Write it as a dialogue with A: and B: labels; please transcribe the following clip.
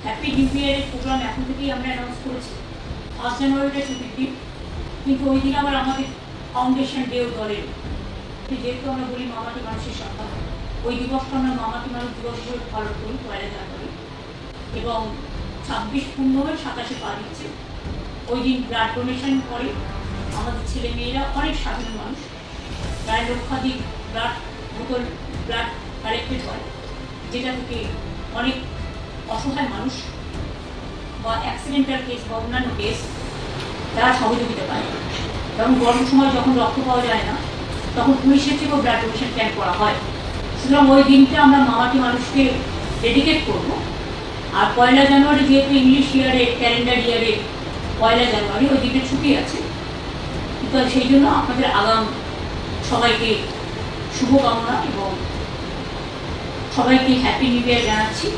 A: Happy new ইয়ারের programme এখন থেকেই আমরা অ্যানাউন্স করেছি। 1 জানুয়ারিটা ছুটির দিন, কিন্তু ওই দিন আবার আমাদের ফাউন্ডেশন ডেও দলের, যেহেতু আমরা বলি মামাটি মানুষের সপ্তাহ, ওই দিবসটা আমরা মামাটি মানুষ দিবস হিসেবে পালন করি 1 জানুয়ারি, এবং 26 পূর্ণ হয়ে 27 পা দিচ্ছে। ওই দিন ব্লাড ডোনেশন করে আমাদের ছেলে মেয়েরা, অনেক সাধারণ মানুষ, প্রায় লক্ষাধিক বোতল ব্লাড কালেক্টেড হয়, যেটা থেকে অনেক অসহায় মানুষ বা অ্যাক্সিডেন্টাল কেস বা অন্যান্য কেস তারা সহযোগিতা পায়। এবং গরম সময় যখন রক্ত পাওয়া যায় না, তখন পুলিশের থেকেও ব্লাড ডোনেশন ক্যাম্প করা হয়। সুতরাং ওই দিনটা আমরা মামাটি মানুষকে ডেডিকেট করব। আর 1 জানুয়ারি যেহেতু ইংলিশ ইয়ারে, ক্যালেন্ডার ইয়ারে 1 জানুয়ারি, ওই দিনটা ছুটি আছে, তো সেই জন্য আপনাদের আগাম সবাইকে শুভকামনা এবং সবাইকে হ্যাপি নিউ ইয়ার জানাচ্ছি।